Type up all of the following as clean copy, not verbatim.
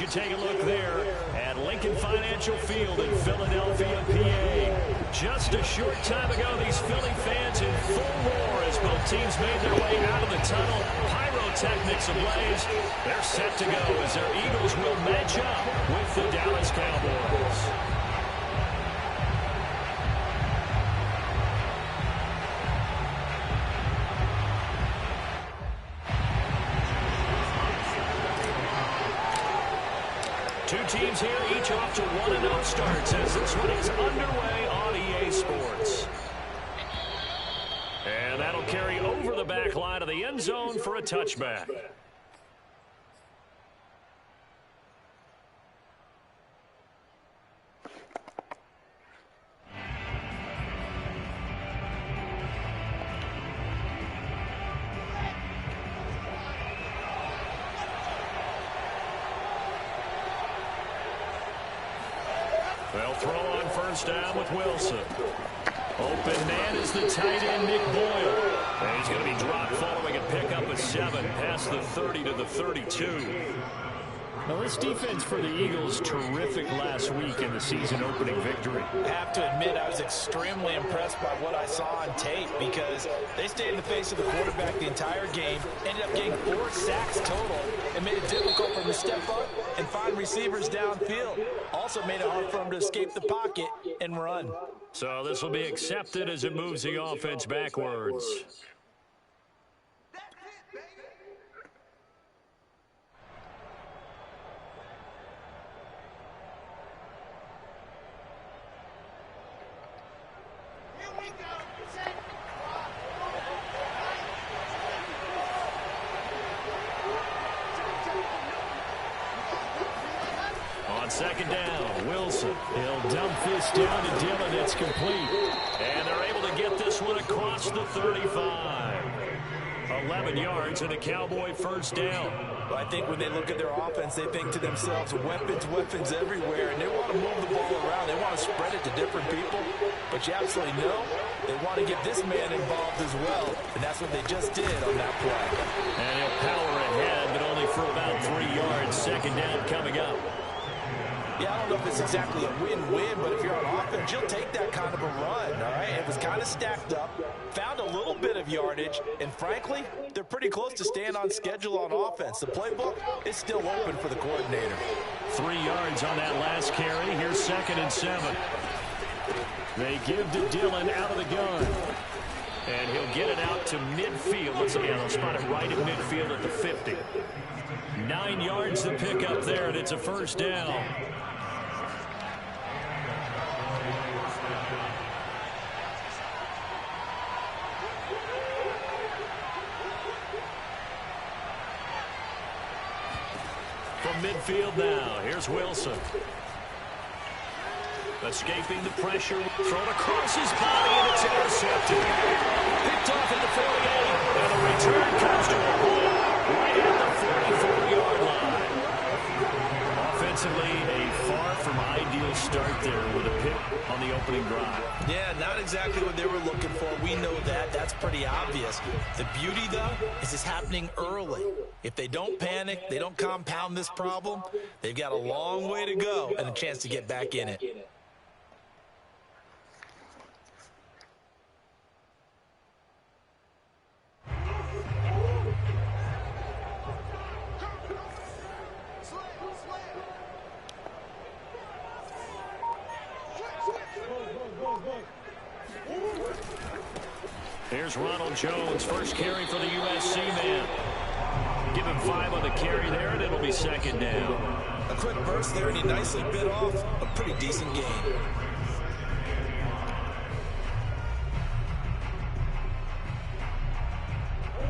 you take a look there at Lincoln Financial Field in Philadelphia, PA. Just a short time ago, these Philly fans in full roar as both teams made their way out of the tunnel. Pyrotechnics ablaze. They're set to go as their Eagles will match up with the Dallas Cowboys. Two teams here, each off to 1-0 starts as this one is underway on EA Sports. And that'll carry over the back line of the end zone for a touchback. They'll throw on first down with Wilson. Open man is the tight end, Nick Boyle. And he's going to be dropped following a pickup of 7 past the 30 to the 32. Now, this defense for the Eagles, terrific last week in the season-opening victory. I have to admit, I was extremely impressed by what I saw on tape because they stayed in the face of the quarterback the entire game, ended up getting 4 sacks total, and made it difficult for him to step up and find receivers downfield. Also made it hard for him to escape the pocket and run. So this will be accepted as it moves the offense backwards. On second down, Wilson. He'll dump this down to Dillon. It's complete. And they're able to get this one across the 35. 11 yards and a Cowboy first down. Well, I think when they look at their offense, they think to themselves, weapons everywhere, and they want to move the ball around. They want to spread it to different people. But you absolutely know they want to get this man involved as well, and that's what they just did on that play. And he'll power ahead, but only for about 3 yards. Second down coming up. Yeah, I don't know if it's exactly a win-win, but if you're on offense, you'll take that kind of a run, all right? It was kind of stacked up, found a little bit of yardage, and frankly, they're pretty close to staying on schedule on offense. The playbook is still open for the coordinator. 3 yards on that last carry. Here's 2nd and 7. They give to Dillon out of the gun. And he'll get it out to midfield. Once again, they'll spot it right at midfield at the 50. 9 yards to pick up there, and it's a first down. From midfield now, here's Wilson. Escaping the pressure, thrown across his body, and it's intercepted. Picked off at the 48, and the return comes to a halt right at the 44-yard line. Offensively, a far from ideal start there with a pick on the opening drive. Yeah, not exactly what they were looking for. We know that. That's pretty obvious. The beauty, though, is it's happening early. If they don't panic, they don't compound this problem, they've got a long way to go and a chance to get back in it. Here's Ronald Jones, first carry for the USC man. Give him 5 on the carry there, and it'll be 2nd down. A quick burst there, and he nicely bit off a pretty decent gain.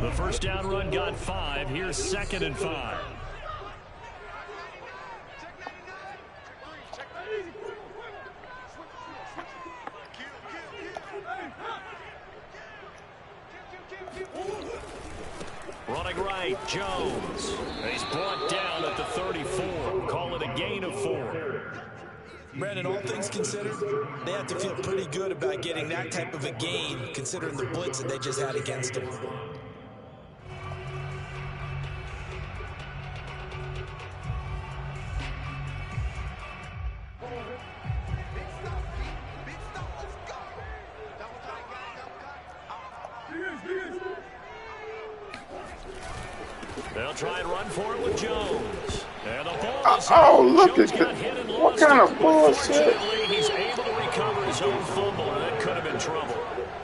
The first down run got 5. Here's 2nd and 5. Running right, Jones. He's brought down at the 34. Call it a gain of 4. Brandon, all things considered, they have to feel pretty good about getting that type of a gain, considering the blitz that they just had against them. They'll try and run for it with Jones. And the ball is look Jones at got that. hit and What lost kind it. of bullshit? Fortunately, he's able to recover his own fumble, and that could have been trouble.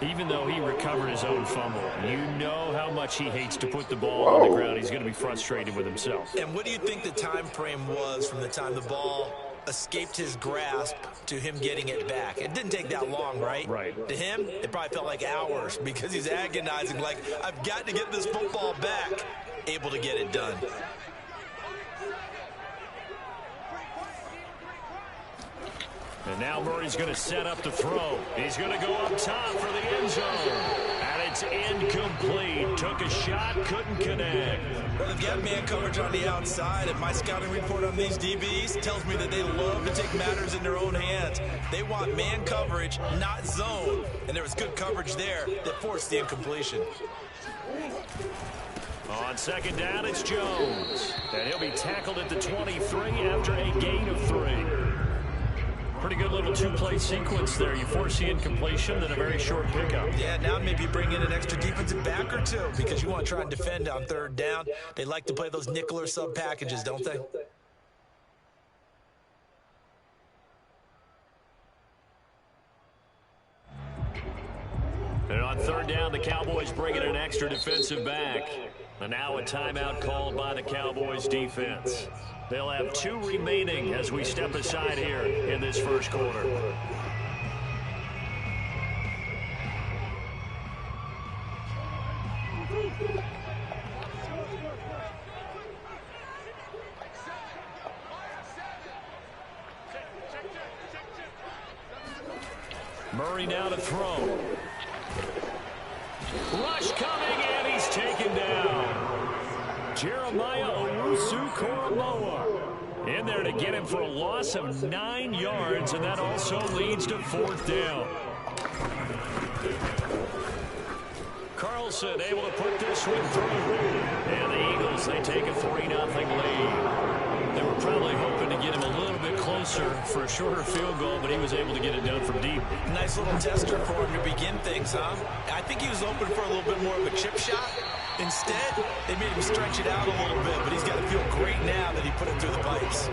Even though he recovered his own fumble, you know how much he hates to put the ball on the ground. He's going to be frustrated with himself. And what do you think the time frame was from the time the ball escaped his grasp to him getting it back? It didn't take that long, right? Right. To him, it probably felt like hours because he's agonizing, like, I've got to get this football back. Able to get it done. And now Murray's going to set up the throw. He's going to go up top for the end zone. And it's incomplete. Took a shot, couldn't connect. Well, if you have man coverage on the outside, and my scouting report on these DBs tells me that they love to take matters in their own hands. They want man coverage, not zone. And there was good coverage there that forced the incompletion. On second down, it's Jones. And he'll be tackled at the 23 after a gain of 3. Pretty good little two-play sequence there. You force the incompletion, then a very short pickup. Yeah, now maybe bring in an extra defensive back or two because you want to try and defend on third down. They like to play those nickel or sub packages, don't they? And on third down, the Cowboys bring in an extra defensive back. And now a timeout called by the Cowboys defense. They'll have 2 remaining as we step aside here in this first quarter. Murray now to throw. Rush coming, and he's taken down. Jeremiah Owusu-Koramoah in there to get him for a loss of 9 yards, and that also leads to 4th down. Carlson able to put this one through. And the Eagles, they take a 3-0 lead. They were probably hoping to get him a little bit closer for a shorter field goal, but he was able to get it done from deep. Nice little tester for him to begin things, huh? I think he was open for a little bit more of a chip shot. Instead, they made him stretch it out a little bit, but he's got to feel great now that he put it through the pipes.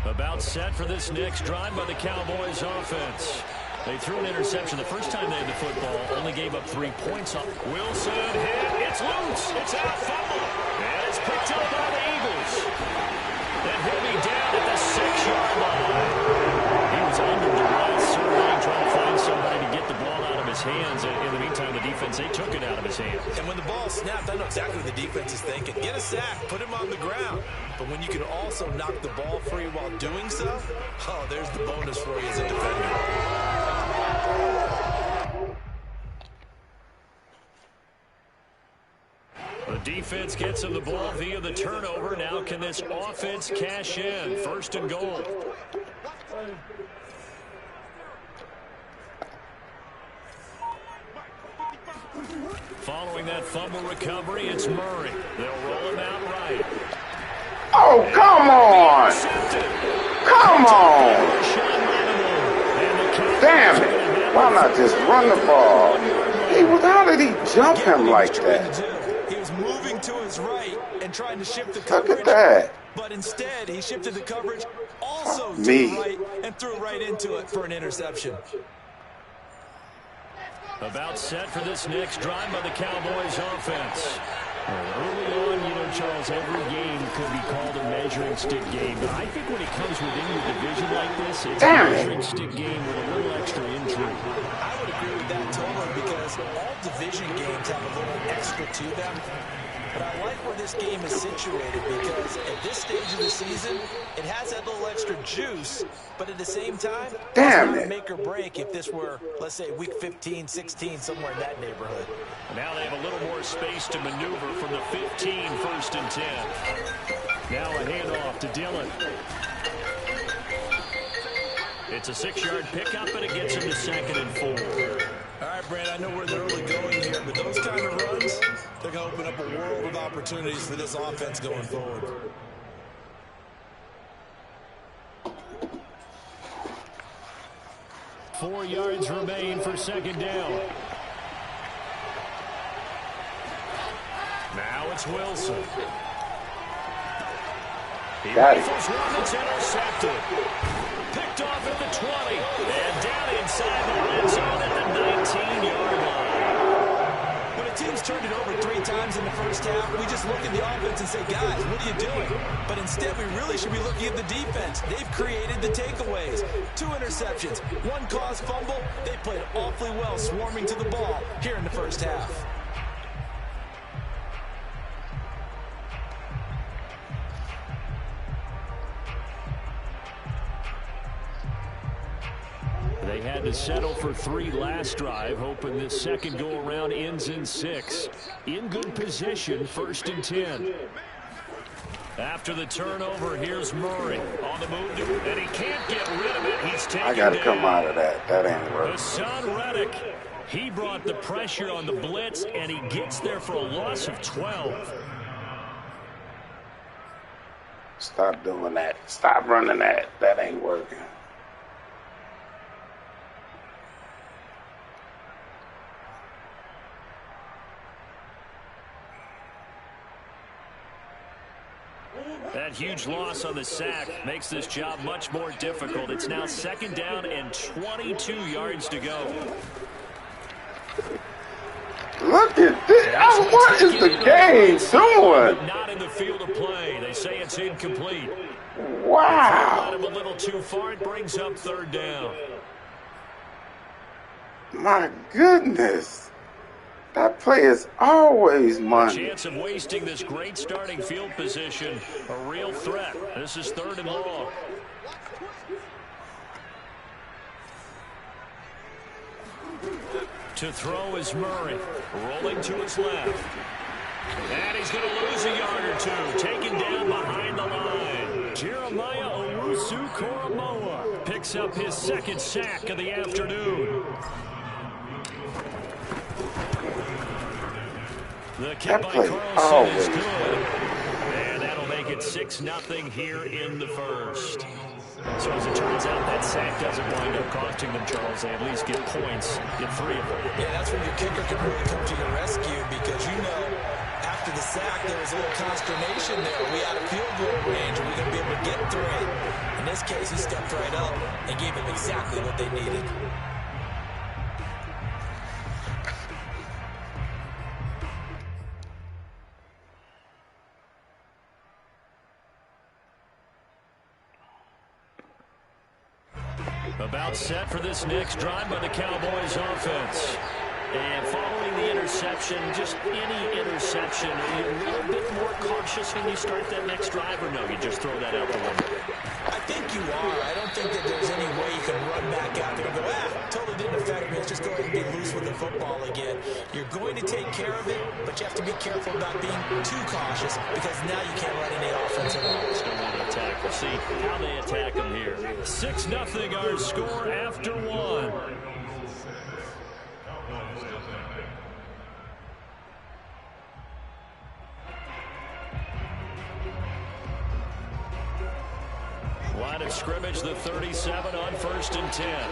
About set for this next drive by the Cowboys offense. They threw an interception the first time they had the football, only gave up 3 points. Wilson hit, it's loose, it's out, fumble, and it's picked up by the Eagles. And he'll be down at the 6-yard line. He was under duress, certainly trying to find somebody to get the ball out of his hands. In the meantime, the defense, they took it out of his hands. And when the ball snapped, I know exactly what the defense is thinking. Get a sack, put him on the ground. But when you can also knock the ball free while doing so, oh, there's the bonus for you as a defender. The defense gets him the ball via the turnover. Now can this offense cash in? 1st and goal. Following that fumble recovery, it's Murray. They'll roll him out right. Oh, come on! Come on! Damn it! Why not just run the ball? How did he jump him like that? He was moving to his right and trying to shift the coverage. Look at that. But instead, he shifted the coverage also to Me. the right and threw right into it for an interception. About set for this next drive by the Cowboys offense. Early on, Charles, every game could be called a measuring stick game. But I think when it comes within your division like this, it's a measuring stick game with a little extra intrigue. I would agree with that totally because all division games have a little extra to them. But I like where this game is situated because at this stage of the season, it has that little extra juice, but at the same time, it's not make or break if this were, let's say, week 15, 16, somewhere in that neighborhood. Now they have a little more space to maneuver from the 15, 1st and 10. Now a handoff to Dillon. It's a 6-yard pickup, and it gets him to 2nd and 4. All right, right, Brad, I know we're in the early going here, but those kind of runs, they're going to open up a world of opportunities for this offense going forward. Four yards remain for second down. Now it's Wilson. He rifles one that's intercepted. Picked off at the 20. And down inside the red zone at the 19-yard line. When a team's turned it over 3 times in the first half, we just look at the offense and say, guys, what are you doing? But instead, we really should be looking at the defense. They've created the takeaways. 2 interceptions, 1 caused fumble. They played awfully well swarming to the ball here in the first half. They had to settle for 3 last drive, hoping this second go-around ends in 6. In good position, 1st and 10. After the turnover, here's Murray on the move, and he can't get rid of it. He's taken I got to come out of that. That ain't working. Hassan Reddick, he brought the pressure on the blitz, and he gets there for a loss of 12. Stop doing that. Stop running that. That ain't working. That huge loss on the sack makes this job much more difficult. It's now 2nd down and 22 yards to go. Look at this. Oh, what is the game doing? Not in the field of play. They say it's incomplete. Wow. Got him a little too far. It brings up 3rd down. My goodness. That play is always money. Chance of wasting this great starting field position. A real threat. This is 3rd and long. To throw is Murray. Rolling to his left. And he's going to lose a yard or 2. Taken down behind the line. Jeremiah Owusu-Koramoah picks up his 2nd sack of the afternoon. The kick by Carlson is good. And that'll make it 6-0 here in the first. So as it turns out, that sack doesn't wind up costing them, Charles. They at least get points, get 3 of them. Yeah, that's when your kicker can really come to your rescue because you know after the sack there was a little consternation there. We had a field goal range. Are we going to be able to get 3? In this case, he stepped right up and gave them exactly what they needed. About set for this next drive by the Cowboys offense. And following the interception, just any interception, are you a little bit more cautious when you start that next drive, or no, you just throw that out the window? I think you are. I don't think that there's any way you can run back out there and go, totally didn't affect me. Let's just go ahead and be loose with the football again. You're going to take care of it, but you have to be careful about being too cautious because now you can't run any offense at all. Just don't want to attack. We'll see how they attack them here. 6-0 our score after 1. Line of scrimmage, the 37 on 1st and 10.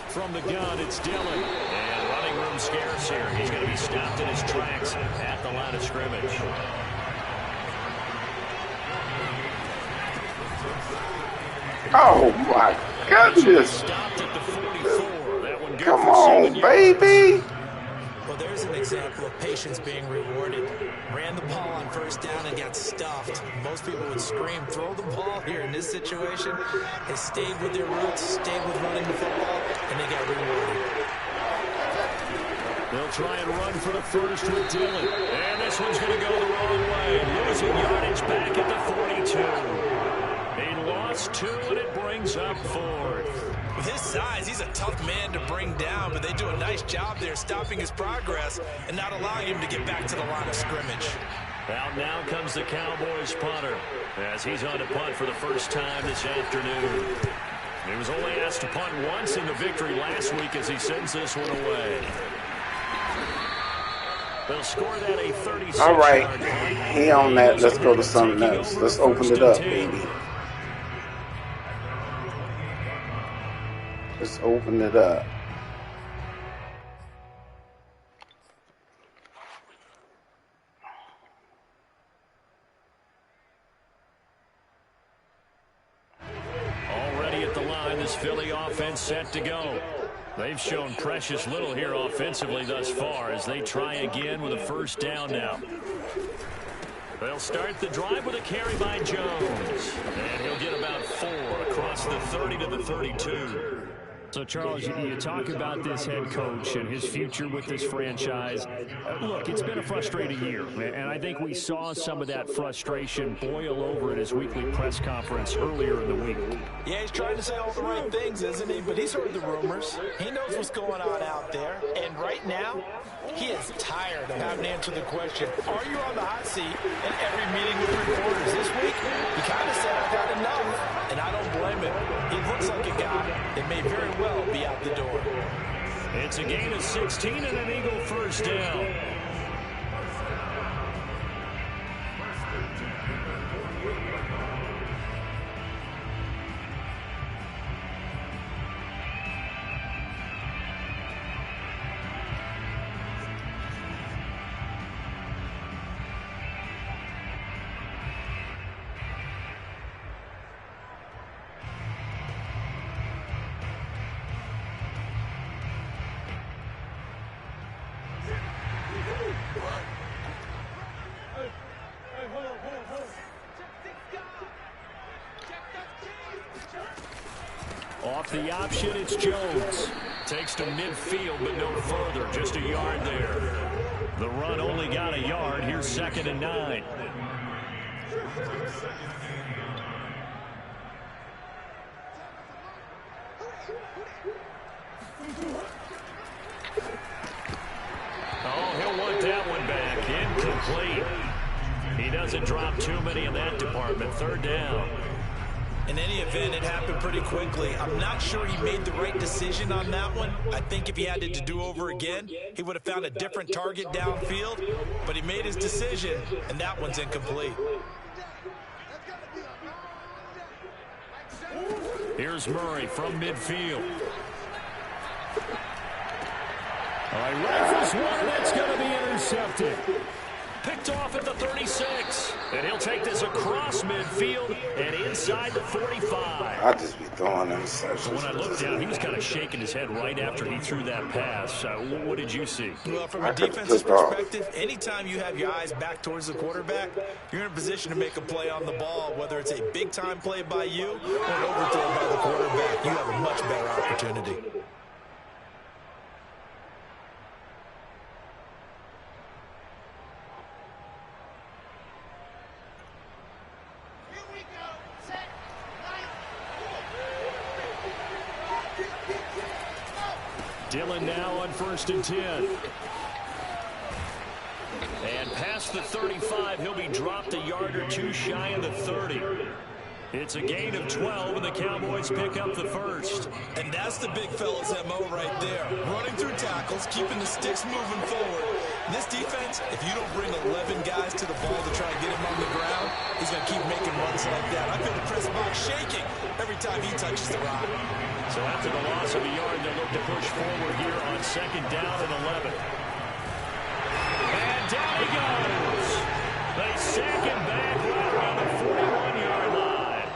From the gun, it's Dillon. And running room scarce here. He's going to be stopped in his tracks at the line of scrimmage. Oh, my goodness. Stopped at the 44. That one good. Come on, baby. Well, there's an example of patience being rewarded. Ran the ball on 1st down and got stuffed. Most people would scream, throw the ball here in this situation. They stayed with their roots, stayed with running the football, and they got rewarded. They'll try and run for the first with Dillon. And this one's going to go the wrong way. Losing yardage back at the 42. He lost 2, and it brings up 4th. With his size, he's a tough man to bring down, but they do a nice job there stopping his progress and not allowing him to get back to the line of scrimmage. Out now comes the Cowboys punter as he's on to punt for the first time this afternoon. He was only asked to punt once in the victory last week as he sends this one away. They'll score that a 36. All right, he on that. Let's go to something else. Let's open it up, baby. Let's open it up. Already at the line, this Philly offense set to go. They've shown precious little here offensively thus far as they try again with a first down now. They'll start the drive with a carry by Jones. And he'll get about 4 across the 30 to the 32. So, Charles, you talk about this head coach and his future with this franchise. Look, it's been a frustrating year, and I think we saw some of that frustration boil over at his weekly press conference earlier in the week. Yeah, he's trying to say all the right things, isn't he? But he's heard the rumors. He knows what's going on out there. And right now, he is tired of having to answer the question, are you on the hot seat in every meeting with reporters this week? He kind of said, I got enough, and I don't blame him. He looks like a guy that may very well be out the door. It's a gain of 16 and an Eagle first down. Off the option, it's Jones. Takes to midfield, but no further. Just a yard there. The run only got a yard. Here's 2nd and 9. Oh, he'll want that one back. Incomplete. He doesn't drop too many in that department. 3rd down. In any event, it happened pretty quickly. I'm not sure he made the right decision on that one. I think if he had it to do over again, he would have found a different target downfield. But he made his decision, and that one's incomplete. Here's Murray from midfield. All right, rifles one, that's going to be intercepted. Picked off at the 36. And he'll take this across midfield and inside the 45. I'll just be throwing interceptions. So when I looked down, he was kind of shaking his head right after he threw that pass. What did you see? Well, from a defensive perspective, anytime you have your eyes back towards the quarterback, you're in a position to make a play on the ball, whether it's a big-time play by you or an overthrow by the quarterback. You have a much better opportunity. Dillon now on 1st and 10. And past the 35, he'll be dropped a yard or two shy of the 30. It's a gain of 12, and the Cowboys pick up the first. And that's the big fella's MO right there. Running through tackles, keeping the sticks moving forward. This defense, if you don't bring 11 guys to the ball to try and get him on the ground, he's going to keep making runs like that. I feel the press box shaking every time he touches the rock. So after the loss of a yard, they'll look to push forward here on 2nd down and 11. And down he goes. They sack him back right around the 41-yard line.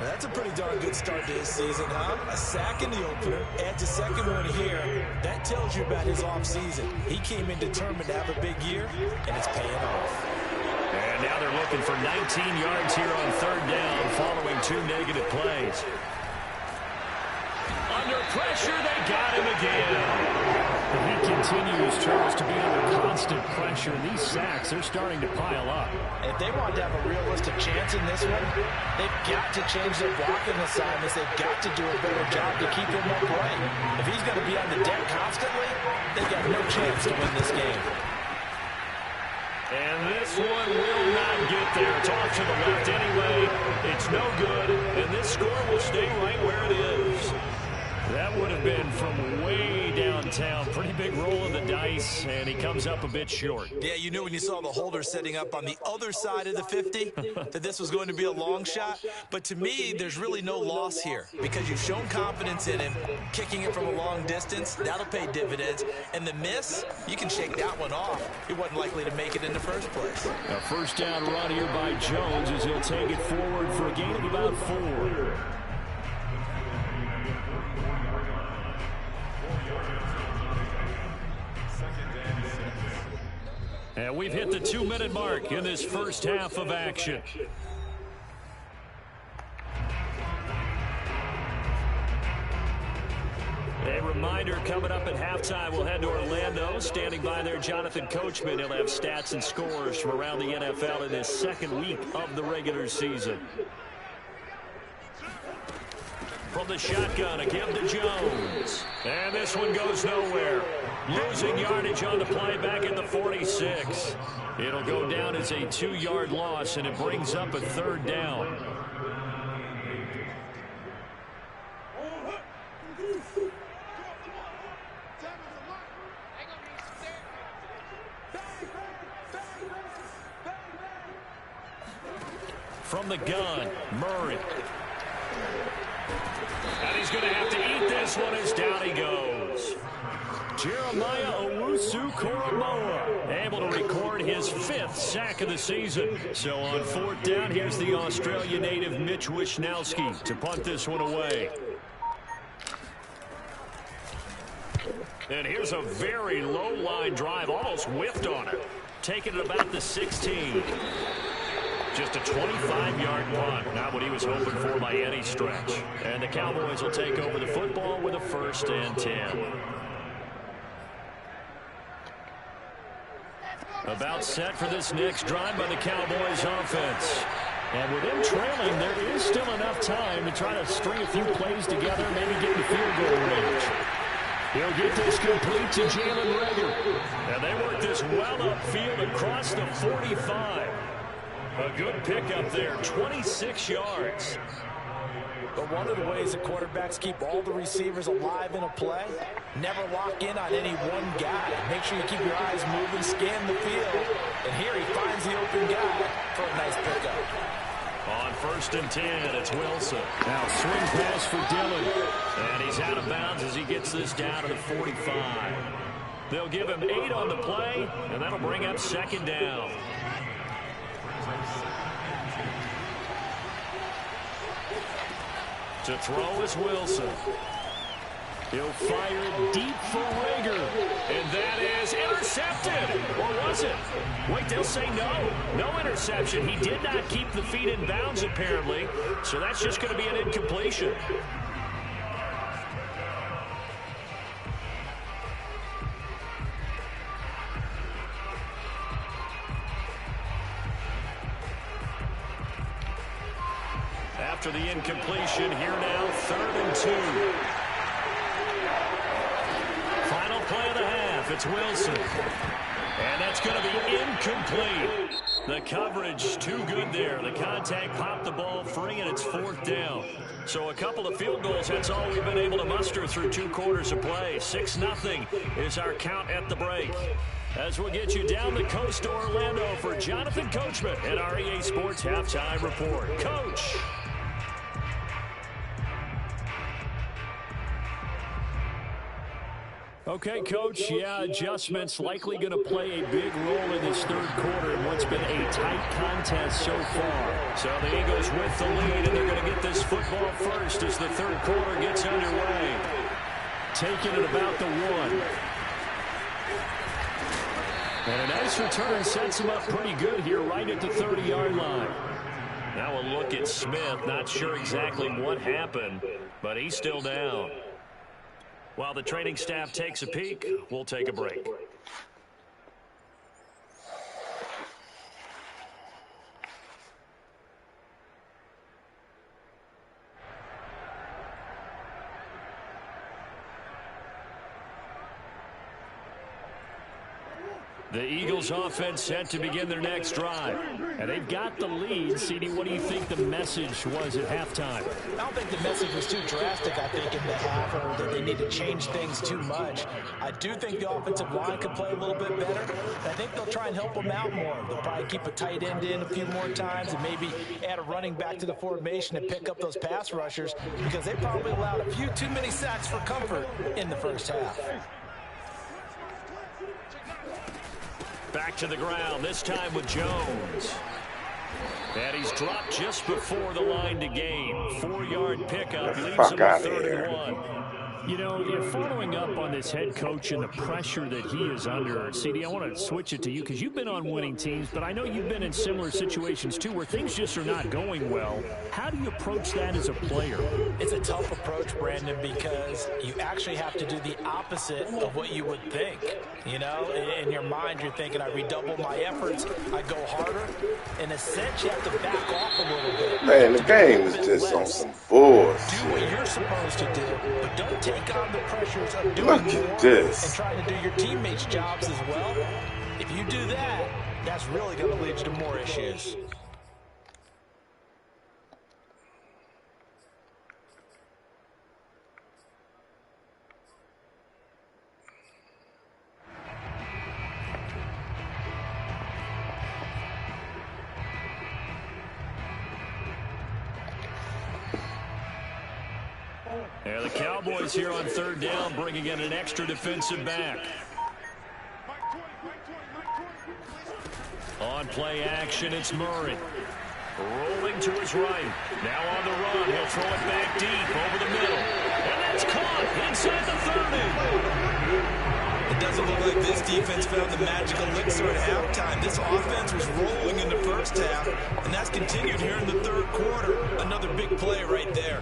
That's a pretty darn good start to his season, huh? A sack in the opener, adds a second one here. That tells you about his offseason. He came in determined to have a big year, and it's paying off. And now they're looking for 19 yards here on 3rd down following 2 negative plays. Under pressure, they got him again. He continues, Charles, to be under constant pressure. These sacks, they're starting to pile up. If they want to have a realistic chance in this one, they've got to change their blocking assignments. They've got to do a better job to keep him upright. If he's going to be on the deck constantly, they've got no chance to win this game. And this one will not get there. It's off to the left anyway. It's no good, and this score will stay right where it is. That would have been from way downtown. Pretty big roll of the dice, and he comes up a bit short. Yeah, you knew when you saw the holder setting up on the other side of the 50 that this was going to be a long shot. But to me, there's really no loss here because you've shown confidence in him. Kicking it from a long distance, that'll pay dividends. And the miss, you can shake that one off. He wasn't likely to make it in the first place. A first down run here by Jones as he'll take it forward for a gain of about 4. And we've hit the 2-minute mark in this first half of action. A reminder, coming up at halftime, we'll head to Orlando. Standing by there, Jonathan Coachman. He'll have stats and scores from around the NFL in his second week of the regular season. From the shotgun, a give to Jones. And this one goes nowhere. Losing yardage on the play back at the 46. It'll go down as a 2-yard loss, and it brings up a third down. From the gun, Murray. And he's going to have to eat this one as down he goes. Jeremiah Owusu-Koramoah able to record his 5th sack of the season. So on 4th down, here's the Australia native Mitch Wishnowsky to punt this one away. And here's a very low line drive, almost whiffed on it. Taking it about the 16. Just a 25-yard punt, not what he was hoping for by any stretch. And the Cowboys will take over the football with a 1st and 10. About set for this next drive by the Cowboys offense. And with them trailing, there is still enough time to try to string a few plays together, maybe get in field goal range. He'll get this complete to Jalen Reagor. And they work this well upfield across the 45. A good pickup there, 26 yards. But one of the ways that quarterbacks keep all the receivers alive in a play, never lock in on any one guy. Make sure you keep your eyes moving, scan the field. And here he finds the open guy for a nice pickup. On 1st and 10, it's Wilson. Now swing pass for Dillon. And he's out of bounds as he gets this down to the 45. They'll give him 8 on the play, and that'll bring up 2nd down. To throw is Wilson. He'll fire deep for Reagor. And that is intercepted. Or was it? Wait, they'll say no. No interception. He did not keep the feet in bounds, apparently. So that's just going to be an incompletion. After the incompletion, here now, 3rd and 2. Final play of the half, it's Wilson. And that's going to be incomplete. The coverage too good there. The contact popped the ball free, and it's 4th down. So a couple of field goals, that's all we've been able to muster through 2 quarters of play. 6-0 is our count at the break. As we'll get you down the coast to Orlando for Jonathan Coachman at our EA Sports Halftime Report. Coach. Okay, Coach, yeah, adjustments likely going to play a big role in this 3rd quarter in what's been a tight contest so far. So the Eagles with the lead, and they're going to get this football first as the 3rd quarter gets underway. Taking it about the 1. And a nice return sets him up pretty good here right at the 30-yard line. Now a look at Smith. Not sure exactly what happened, but he's still down. While the training staff takes a peek, we'll take a break. The Eagles offense set to begin their next drive. And they've got the lead. CD, what do you think the message was at halftime? I don't think the message was too drastic, I think, in the half, or that they need to change things too much. I do think the offensive line could play a little bit better. I think they'll try and help them out more. They'll probably keep a tight end in a few more times and maybe add a running back to the formation and pick up those pass rushers, because they probably allowed a few too many sacks for comfort in the first half. Back to the ground, this time with Jones. And he's dropped just before the line to gain. 4-yard pickup, leaves him with 3rd and 1. You know, following up on this head coach and the pressure that he is under, CD, I want to switch it to you because you've been on winning teams, but I know you've been in similar situations too where things just are not going well. How do you approach that as a player? It's a tough approach, Brandon, because you actually have to do the opposite of what you would think. You know, in your mind, you're thinking, I redouble my efforts, I go harder. In a sense, you have to back off a little bit. Man, the game is just on some bullshit. Do what you're supposed to do, but don't take on the pressures of doing Look more at this. and trying to do your teammates' jobs as well. If you do that, that's really going to lead you to more issues. Yeah, the Cowboys here on 3rd down, bringing in an extra defensive back. On play action, it's Murray. Rolling to his right. Now on the run, he'll throw it back deep over the middle. And that's caught inside the 30. It doesn't look like this defense found the magical elixir at halftime. This offense was rolling in the first half, and that's continued here in the 3rd quarter. Another big play right there.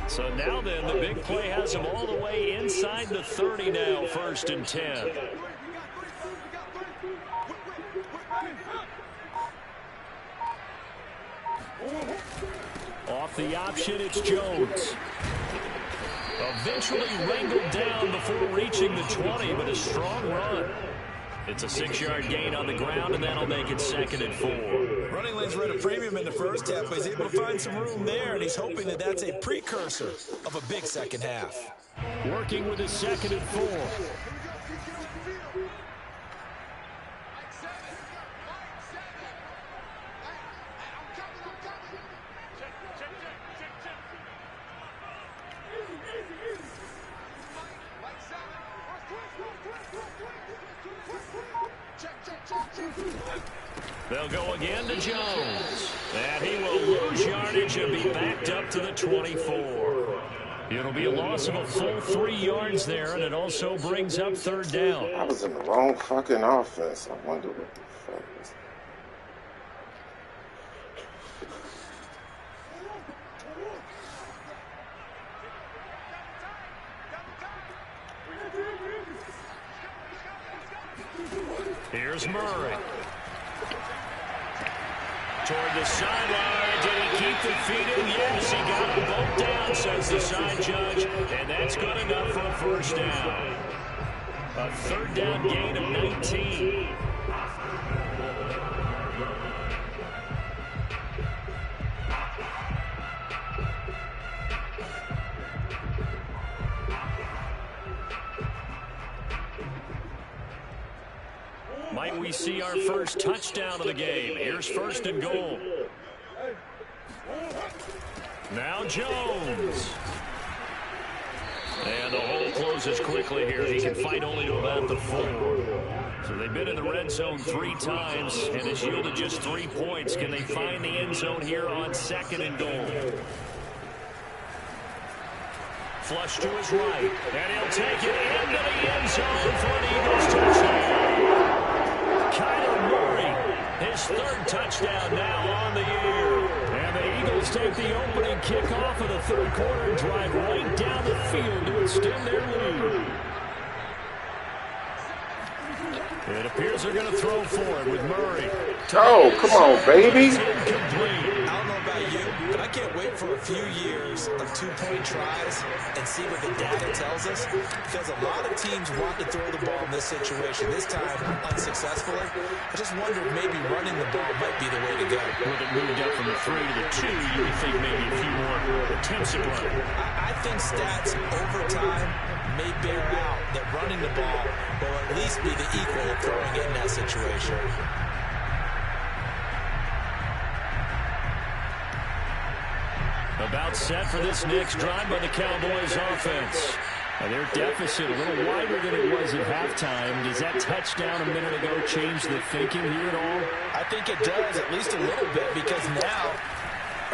So now then, the big play has him all the way inside the 30 now, 1st and 10. Off the option, it's Jones. Eventually wrangled down before reaching the 20, but a strong run. It's a 6-yard gain on the ground, and that'll make it 2nd and 4. Running lanes were at a premium in the first half, but he's able to find some room there, and he's hoping that that's a precursor of a big second half. Working with his 2nd and 4. They'll go again to Jones. And he will lose yardage and be backed up to the 24. It'll be a loss of a full 3 yards there, and it also brings up 3rd down. I was in the wrong fucking offense. I wonder what the fuck is. Here's Murray. Toward the sideline. Did he keep the feet in? Yes, he got them both down, says the side judge. And that's good enough for a 1st down. A 3rd down gain of 19. Might we see our first touchdown of the game? Here's 1st and goal. Now Jones. And the hole closes quickly here. He can fight only to about the 4. So they've been in the red zone 3 times and has yielded just 3 points. Can they find the end zone here on 2nd and goal? Flush to his right. And he'll take it into the end zone for an Eagles touchdown. Kyler Murray, his 3rd touchdown now on the year. And the Eagles take the opening kickoff of the 3rd quarter and drive right down the field to extend their lead. It appears they're going to throw for it with Murray. Oh, come on, baby. I don't know about you, but I can't wait for a few years of two-point tries and see what the data tells us, because a lot of teams want to throw the ball in this situation, this time unsuccessfully. I just wonder if maybe running the ball might be the way to go. With it moved up from the 3 to the 2, you would think maybe a few more attempts at running. I think stats over time may bear out that running the ball will at least be the equal of throwing it in that situation. About set for this next drive by the Cowboys offense. And their deficit a little wider than it was at halftime. Does that touchdown a minute ago change the thinking here at all? I think it does, at least a little bit, because now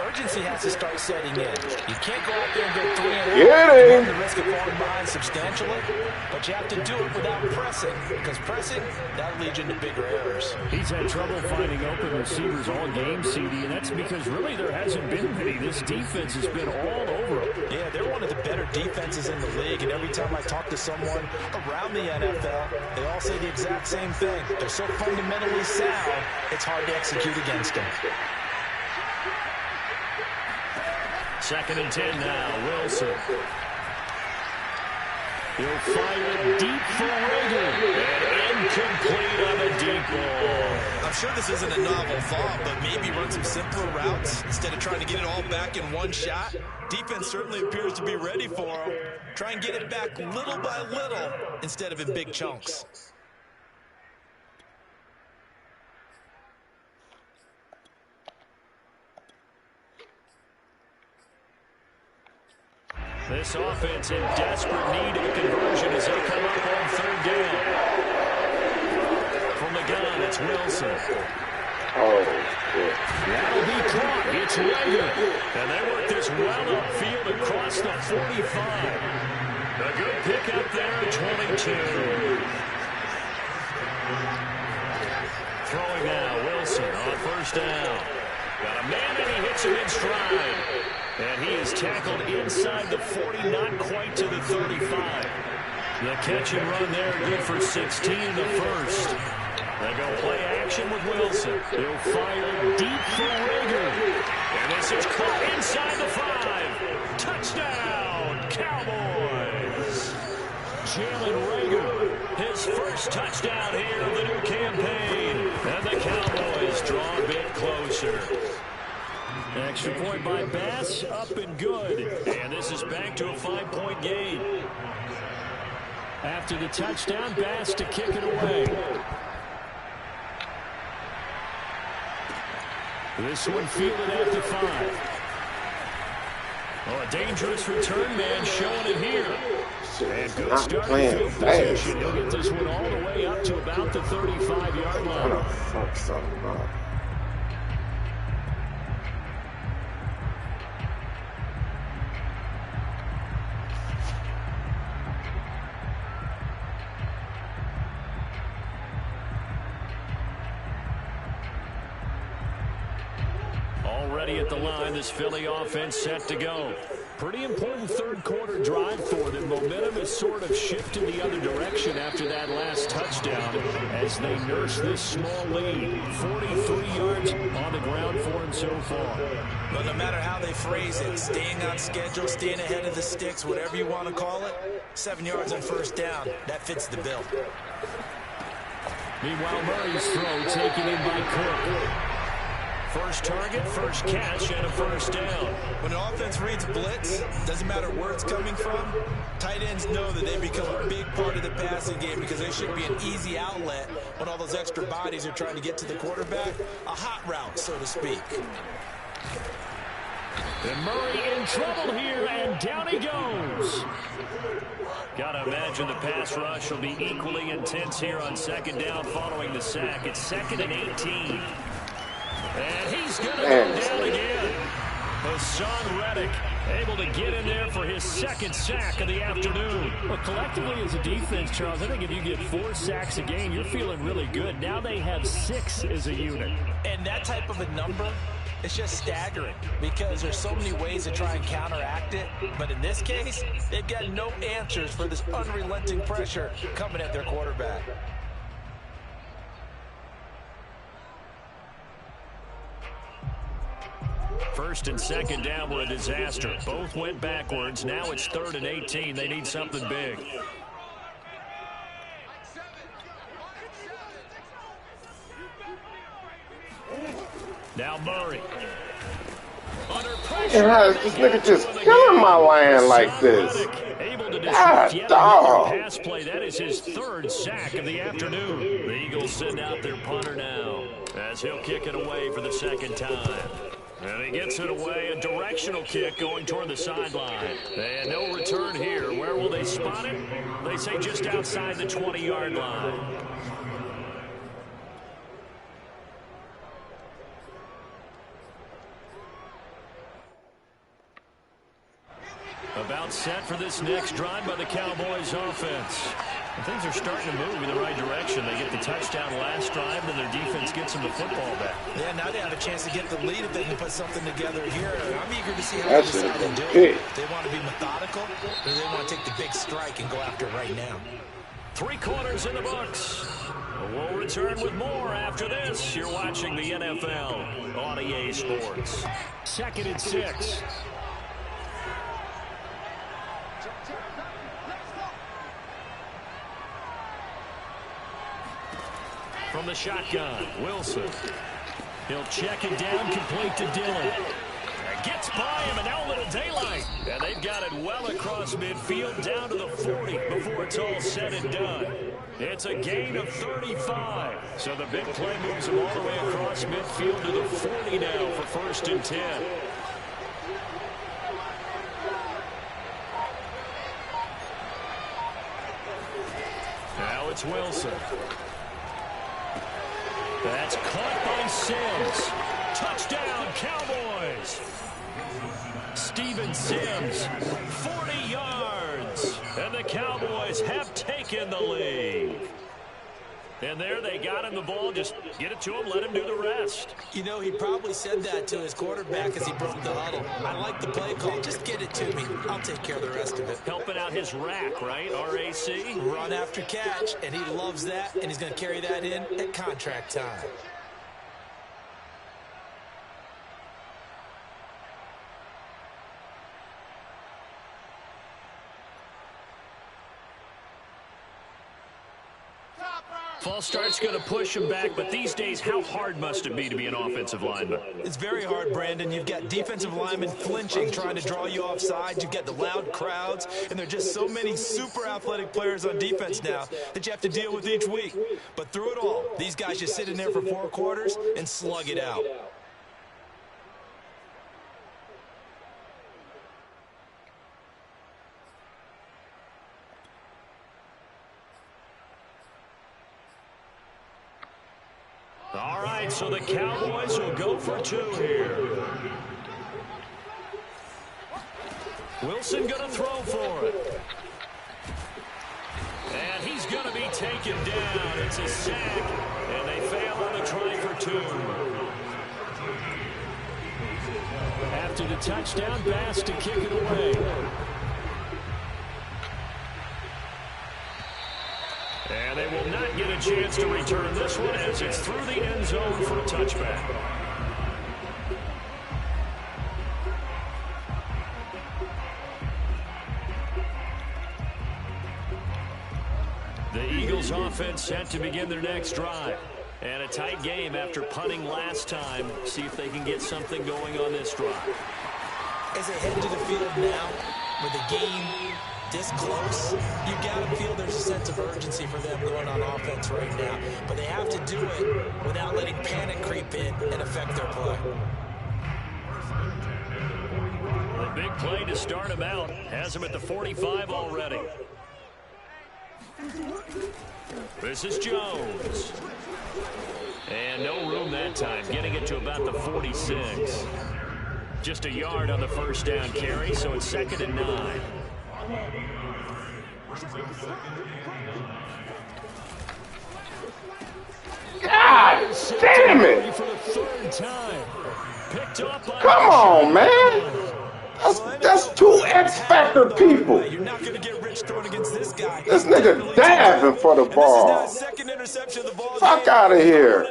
urgency has to start setting in. You can't go out there and go 3-and-out. You run the risk of falling behind substantially, but you have to do it without pressing, because pressing, that'll lead you into bigger errors. He's had trouble finding open receivers all game, CD, and that's because really there hasn't been many. This defense has been all over him. Yeah, they're one of the better defenses in the league, and every time I talk to someone around the NFL, they all say the exact same thing. They're so fundamentally sound, it's hard to execute against them. 2nd and 10 now, Wilson. He'll fire deep for Rager. And incomplete on a deep ball. I'm sure this isn't a novel thought, but maybe run some simpler routes instead of trying to get it all back in one shot. Defense certainly appears to be ready for him. Try and get it back little by little instead of in big chunks. This offense in desperate need of a conversion as they come up on 3rd down. From the gun, it's Wilson. Oh, shit. That'll be caught. It's Rager. And they work this well upfield across the 45. A good pickup there at 22. Throwing now, Wilson on 1st down. Got a man and he hits him in stride. And he is tackled inside the 40, not quite to the 35. The catch and run there, good for 16 in the first. They go play action with Wilson. He'll fire deep for Rager. And this is caught inside the 5. Touchdown, Cowboys. Jalen Rager, his first touchdown here of the new campaign. And the Cowboys draw a bit closer. Extra point by Bass, up and good. And this is back to a 5-point game. After the touchdown, Bass to kick it away. This one fielded at the 5. Oh, a dangerous return man showing it here. And good start field position. He'll get this one all the way up to about the 35-yard line. What the fuck's that about? Already at the line, this Philly offense set to go. Pretty important 3rd quarter drive for them. Momentum has sort of shifted the other direction after that last touchdown as they nurse this small lead. 43 yards on the ground for them so far. But no matter how they phrase it, staying on schedule, staying ahead of the sticks, whatever you want to call it, 7 yards on 1st down, that fits the bill. Meanwhile, Murray's throw taken in by Cook. First target, first catch, and a 1st down. When an offense reads blitz, doesn't matter where it's coming from, tight ends know that they become a big part of the passing game because they should be an easy outlet when all those extra bodies are trying to get to the quarterback. A hot route, so to speak. And Murray in trouble here, and down he goes. Gotta imagine the pass rush will be equally intense here on 2nd down following the sack. It's 2nd and 18. And he's going to go down again. Hassan Reddick able to get in there for his 2nd sack of the afternoon. Well, collectively as a defense, Charles, I think if you get 4 sacks a game, you're feeling really good. Now they have 6 as a unit. And that type of a number, it's just staggering because there's so many ways to try and counteract it. But in this case, they've got no answers for this unrelenting pressure coming at their quarterback. First and second down were a disaster. Both went backwards. Now it's 3rd and 18. They need something big. Now Murray. Under pressure. How is this nigga just killing my land like this? Able to disrupt yet another pass play. That is his 3rd sack of the afternoon. The Eagles send out their punter now as he'll kick it away for the 2nd time. And he gets it away, a directional kick going toward the sideline. And no return here. Where will they spot it? They say just outside the 20-yard line. About set for this next drive by the Cowboys offense. And things are starting to move in the right direction. They get the touchdown last drive, then their defense gets them the football back. Yeah, now they have a chance to get the lead if they can put something together here. I'm eager to see how That's they decide to do it. They want to be methodical, or they want to take the big strike and go after it right now. 3 quarters in the books. We'll return with more after this. You're watching the NFL on EA Sports. 2nd and 6. From the shotgun, Wilson. He'll check it down, complete to Dillon. Gets by him, and now a little daylight. And they've got it well across midfield, down to the 40 before it's all said and done. It's a gain of 35. So the big play moves them all the way across midfield to the 40 now for 1st and 10. Now it's Wilson. That's caught by Sims. Touchdown, Cowboys. Steven Sims, 40 yards. And the Cowboys have taken the lead. And there they got him the ball. Just get it to him, let him do the rest. You know, he probably said that to his quarterback as he broke the huddle. I like the play call. Just get it to me. I'll take care of the rest of it. Helping out his rack, right? RAC? Run after catch, and he loves that, and he's going to carry that in at contract time. False start's going to push him back, but these days, how hard must it be to be an offensive lineman? It's very hard, Brandon. You've got defensive linemen flinching, trying to draw you offside. You've got the loud crowds, and there are just so many super athletic players on defense now that you have to deal with each week. But through it all, these guys just sit in there for 4 quarters and slug it out. All right, so the Cowboys will go for 2 here. Wilson going to throw for it. And he's going to be taken down. It's a sack, and they fail on the try for 2. After the touchdown, Bass to kick it away. And they will not get a chance to return this one as it's through the end zone for a touchback. The Eagles offense set to begin their next drive. And a tight game after punting last time. See if they can get something going on this drive. As they head to the field now, with the game this close, you got to feel there's a sense of urgency for them going on offense right now. But they have to do it without letting panic creep in and affect their play. A big play to start him out. Has him at the 45 already. This is Jones. And no room that time, getting it to about the 46. Just a yard on the first down carry, so it's 2nd and 9. God damn it! For the 3rd time. Picked up by Come on, man! That's 2 X-Factor people. You're not going to get rich throwing against this guy. This nigga diving for the ball. Second interception of the ball. Fuck out of here.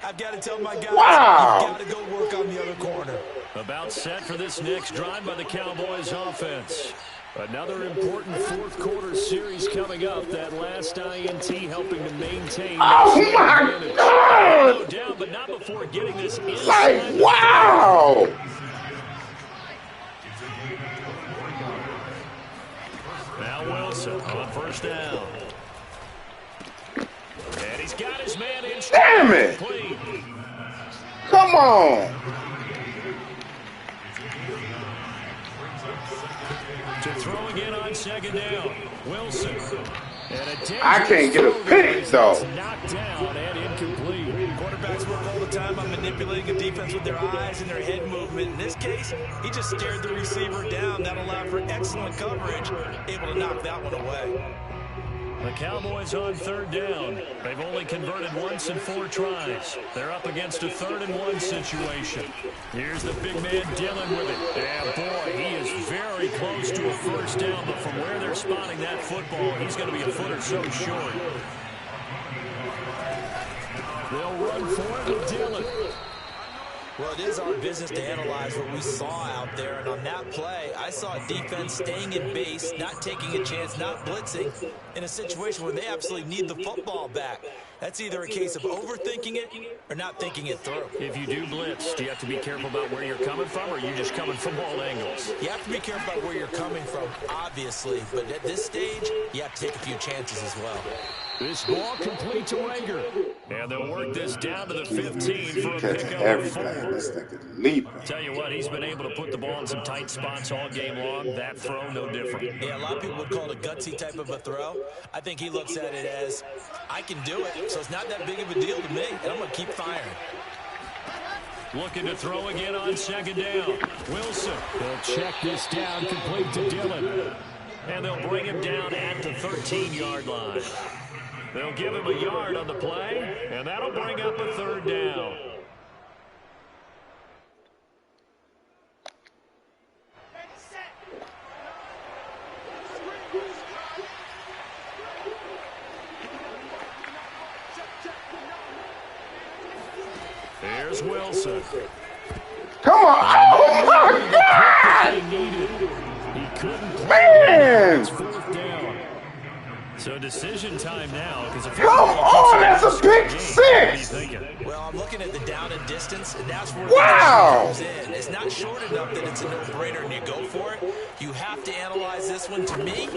I've got to tell my guys, Wow. you've got to go work on the other corner. About set for this next drive by the Cowboys offense. Another important fourth quarter series coming up. That last INT helping to maintain. Oh, my God. No doubt, but not before getting this inside. Like, wow. Now Wilson on first down. And he's got his man in. Damn it. Complete. Come on. To throw again on second down. Wilson. And I can't get a pick, though. Knocked down and incomplete. Quarterbacks work all the time on manipulating a defense with their eyes and their head movement. In this case, he just stared the receiver down. That allowed for excellent coverage, able to knock that one away. The Cowboys on third down. They've only converted once in 4 tries. They're up against a 3rd-and-1 situation. Here's the big man Dillon with it. And boy, he is very close to a first down, but from where they're spotting that football, he's going to be a foot or so short. They'll run for it with Dillon. Well, it is our business to analyze what we saw out there, and on that play, I saw a defense staying in base, not taking a chance, not blitzing, in a situation where they absolutely need the football back. That's either a case of overthinking it or not thinking it through. If you do blitz, do you have to be careful about where you're coming from, or are you just coming from all angles? You have to be careful about where you're coming from, obviously, but at this stage, you have to take a few chances as well. This ball complete to Rager. And they'll work this down to the 15 for a Catching pickup of everything. 4. This nigga leaping. Tell you what, he's been able to put the ball in some tight spots all game long. That throw, no different. Yeah, a lot of people would call it a gutsy type of a throw. I think he looks at it as, I can do it, so it's not that big of a deal to me, and I'm going to keep firing. Looking to throw again on second down. Wilson will check this down, complete to Dillon. And they'll bring him down at the 13-yard line. They'll give him a yard on the play, and that'll bring up a 3rd down. Here's Wilson. Come on. Oh, my God. He couldn't. Man. It's 4th down. So decision time now. Come on, that's a big 6. Well, I'm looking at the down and distance, and that's where Wow. it comes in. It's not short enough that it's a no-brainer and you go for it. You have to analyze this one. To me,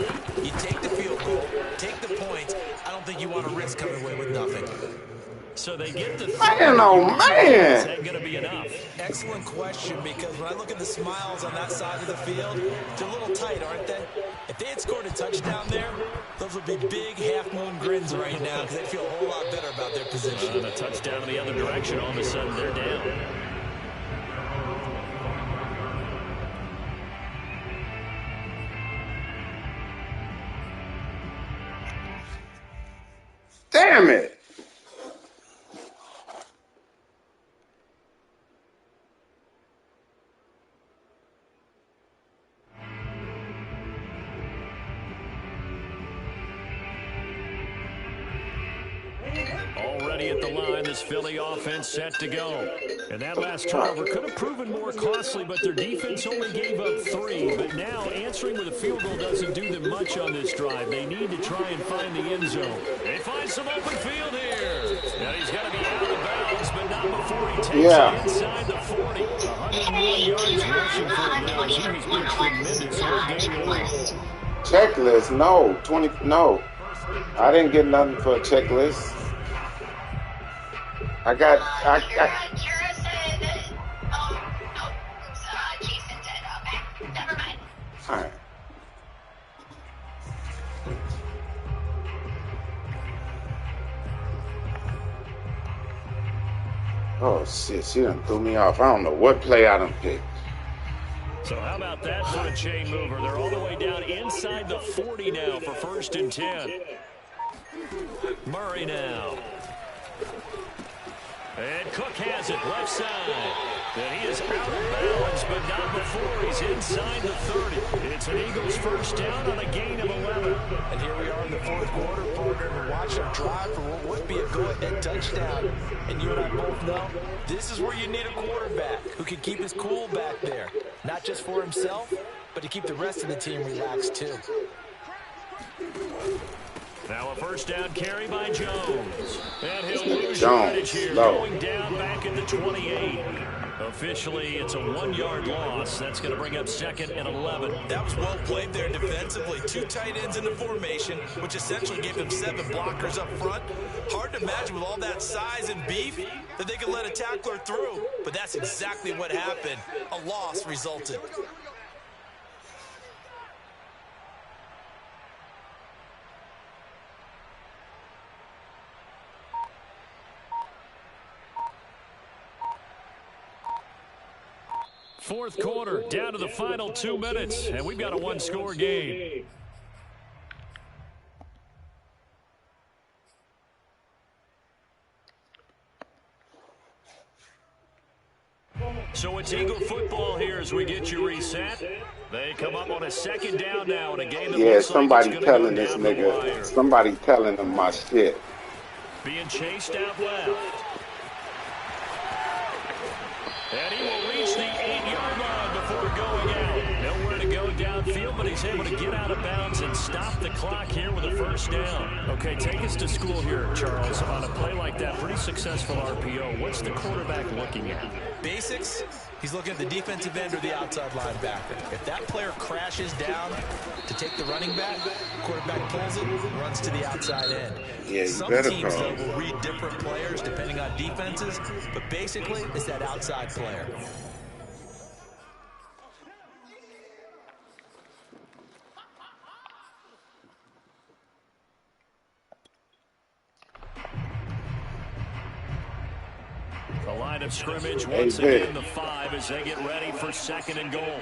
you take the field goal, take the points. I don't think you want to risk coming away with nothing. So they get the Man, oh, man. Is that going to be enough? Excellent question, because when I look at the smiles on that side of the field, they're a little tight, aren't they? If they had scored a touchdown there, those would be big half-moon grins right now because they feel a whole lot better about their position. And a touchdown in the other direction, all of a sudden they're down. Damn it. Already at the line, this Philly offense set to go. And that last turnover could have proven more costly, but their defense only gave up 3. But now answering with a field goal doesn't do them much on this drive. They need to try and find the end zone. They find some open field here. Now he's got to be out of bounds, but not before he takes it inside the 40. 101 yards rushing for him now. He has been tremendous all game long. Checklist, no. 20, no. I didn't get nothing for a checklist. I got, Jason did. Okay, never mind. all right. Oh, shit, she done threw me off. I don't know what play I done picked. So how about that for a chain mover? They're all the way down inside the 40 now for 1st and 10. Murray now. And Cook has it left side. And he is out of bounds, but not before he's inside the 30. It's It's an Eagles first down on a gain of 11. And here we are in the fourth quarter, partner, and watch our drive for what would be a go-ahead touchdown. And you and I both know this is where you need a quarterback who can keep his cool back there. Not just for himself, but to keep the rest of the team relaxed too. Now a first down carry by Jones. And he'll lose Jones, yardage here, going down back at the 28. Officially, it's a 1-yard loss. That's going to bring up 2nd and 11. That was well played there defensively. 2 tight ends in the formation, which essentially gave them 7 blockers up front. Hard to imagine with all that size and beef that they could let a tackler through. But that's exactly what happened. A loss resulted. Fourth quarter, down to the final 2 minutes, and we've got a 1-score game. So it's Eagle football here as we get you reset. They come up on a 2nd down now in a game that looks somebody like it's telling go this down the nigga, wire. somebody telling him my shit. Being chased out left. And he will reach the 8-yard line before going out. Nowhere to go downfield, but he's able to get out of bounds and stop the clock here with a first down. Okay, take us to school here, Charles. On a play like that, pretty successful RPO. What's the quarterback looking at? Basics, he's looking at the defensive end or the outside linebacker. If that player crashes down to take the running back, quarterback pulls it, runs to the outside end. Yeah, Some teams, though, will read different players depending on defenses, but basically it's that outside player. The line of scrimmage once again the 5 as they get ready for 2nd and goal.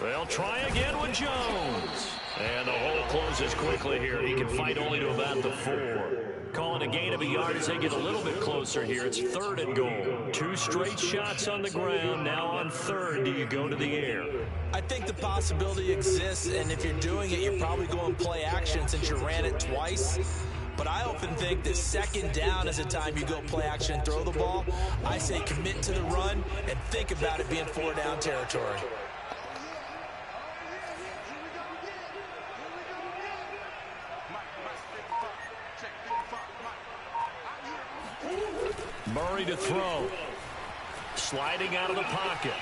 They'll try again with Jones. And the hole closes quickly here. He can fight only to about the 4. Calling a gain of a yard as they get a little bit closer here. It's 3rd and goal. 2 straight shots on the ground. Now on 3rd, do you go to the air? I think the possibility exists, and if you're doing it, you're probably going play action since you ran it twice. But I often think that 2nd down is a time you go play action and throw the ball. I say commit to the run and think about it being 4-down territory. Murray to throw. Sliding out of the pocket.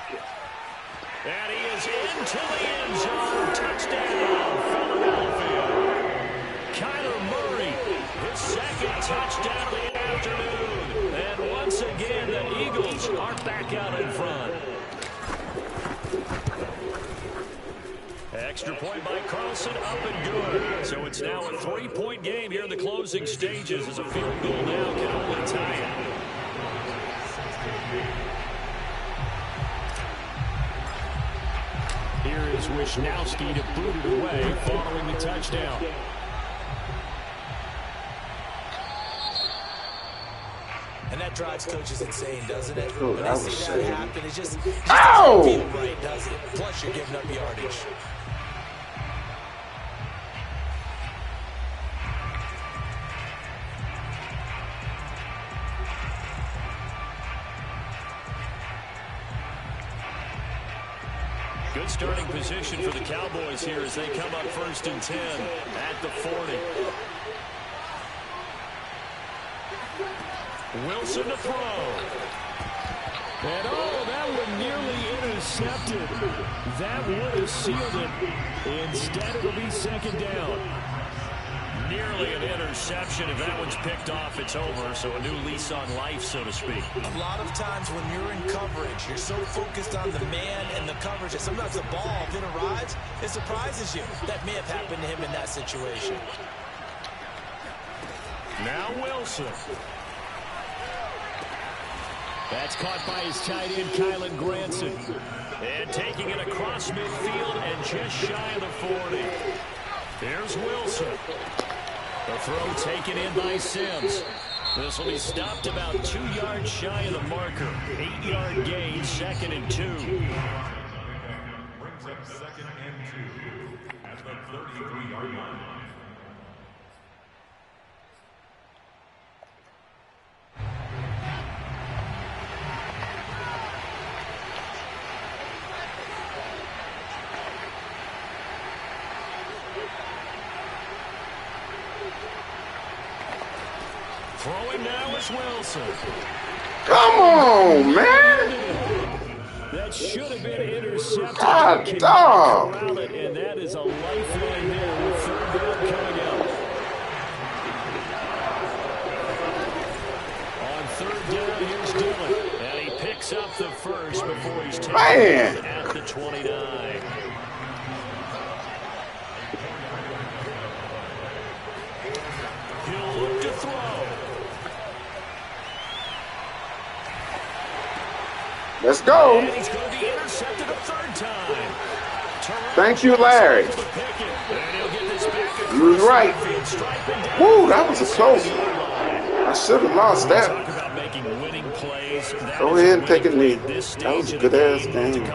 And he is into the end zone. Touchdown, Philadelphia. Kyler Murray, his 2nd touchdown of the afternoon. And once again, the Eagles are back out in front. Extra point by Carlson, up and good. So it's now a 3-point game here in the closing stages as a field goal now can only tie it. Here is Wisnowski to boot it away following the touchdown. And that drives coaches insane, doesn't it? Ooh, when that they was see that shady. happen, it just Ow! doesn't feel right, does it? Plus, you're giving up yardage. Good starting position for the Cowboys here as they come up 1st and 10 at the 40. Wilson to throw. And that one nearly intercepted. That would have sealed it. Instead, it'll be 2nd down. Nearly an interception. If that one's picked off, it's over. So a new lease on life, so to speak. A lot of times when you're in coverage, you're so focused on the man and the coverage that sometimes the ball, if it arrives, it surprises you. That may have happened to him in that situation. Now Wilson. That's caught by his tight end, Kylen Granson. And taking it across midfield and just shy of the 40. Here's Wilson. The throw taken in by Sims. This will be stopped about 2 yards shy of the marker. 8-yard gain, 2nd and 2. up 2nd and 2 at the 33-yard line. Throwing now is Wilson. Come on, man. That should have been intercepted. God, dog. And that is a lifeline there with 3rd down coming up. On 3rd down, here's Dillon. And he picks up the first before he's taken at the 29. He'll look to throw. Let's go. And he's going to be intercepted a 3rd time. Thank you, Larry. You was right. Woo, that was a close one. I should have lost that. Go ahead and take a knee. That was a good-ass game.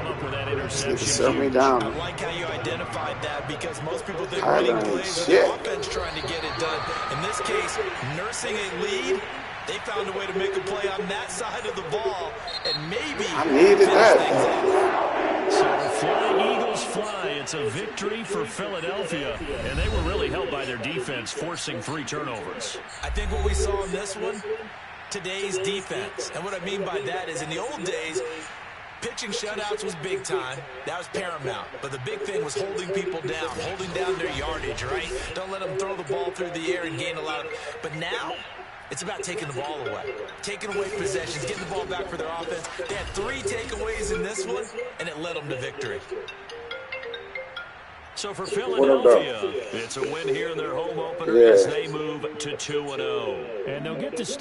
Shut me down. I like how you identified that because most people think winning plays are the offense trying to get it done. In this case, nursing a lead, they found a way to make a play on that side of the ball, and maybe I needed that. So Flying Eagles fly. It's a victory for Philadelphia, and they were really helped by their defense, forcing 3 turnovers. I think what we saw in this one, today's defense, and what I mean by that is in the old days, pitching shutouts was big time. That was paramount. But the big thing was holding people down, holding down their yardage, right? Don't let them throw the ball through the air and gain a lot of... But now, it's about taking the ball away, taking away possessions, getting the ball back for their offense. They had 3 takeaways in this one, and it led them to victory. So for Philadelphia, it's a win here in their home opener as they move to 2-0. And they'll get to stay